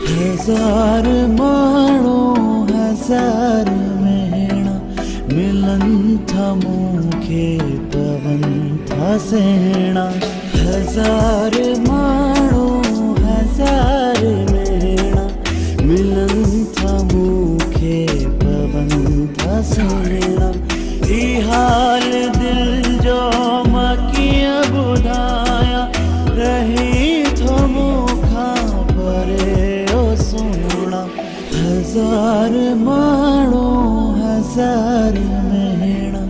हजार माण्हू हजार महीना मिलन था मूंखे पवन था सहना। हजार माण्हू हजार महीना मिलन था मूंखे पवन था सहना। ई हाल दिल जो मां कीअं ॿुधायां, रही थो मूंखां परे ओ सोना। हजार माण्हू हजार महीना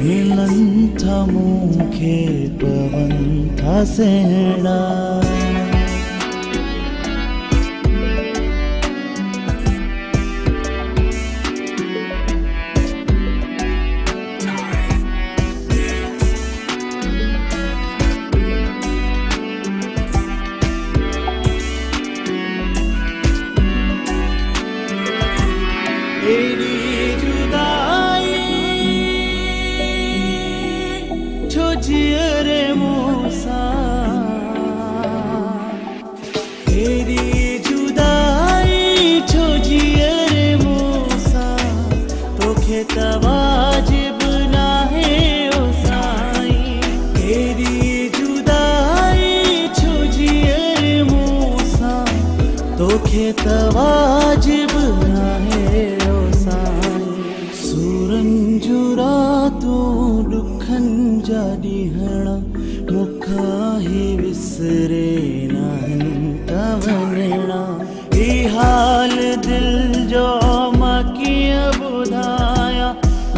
मिलन था मूंखे पवन था सहना। एड़ी जुदाई छो जियरे मूंसां, एड़ी जुदाई छो जियरे मूंसां, तोखे त वाजिब नाहे ओ साईं। एड़ी जुदाई छो जियरे मूंसां, तोखे त वाजिब नाहे दुखन जा ॾींहं मूंखां ही विसरे नाहिनि था वञणा। ई हाल दिल जो मां कीअं ॿुधायां,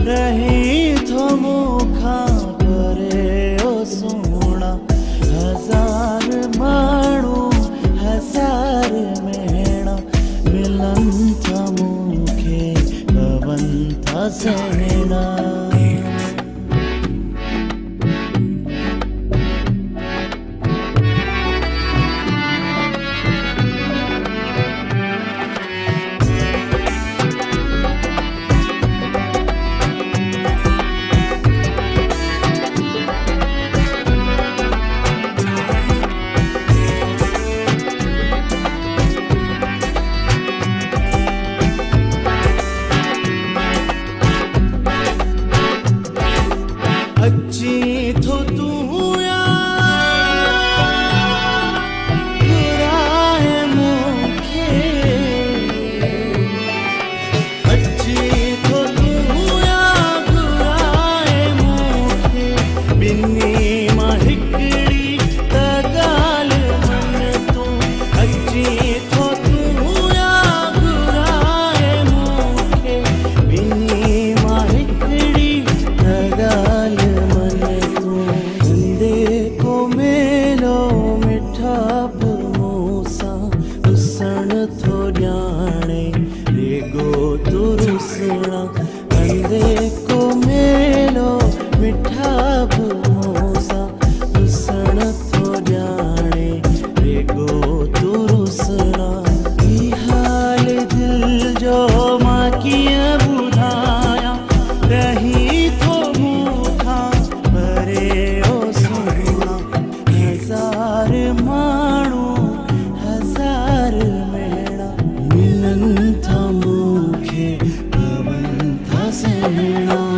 रही थो मूंखां परे ओ सोना। हजार माण्हू हजार महीना मिलन था मूंखे पवन था सहना। अची थो तूं यार घुराए मूंखे, अची थो तूं यार घुराए मूंखे। ॿिन्ही मां हिकिड़ी त ॻाल्हि मन तूं, अची थो तूं यार घुराए मूंखे। ॿिन्ही मां हिकिड़ी त ॻाल्हि अंधे को मेलो मिठा भूसा, रुसण थो ॼाणे रेगो तू रुसणा। ई हाल दिल जो मां कीअं ॿुधायां, रही थो मूंखां परे ओ सोना। हजार माण्हू हजार महीना मिलन था मूंखे पवन था सहना।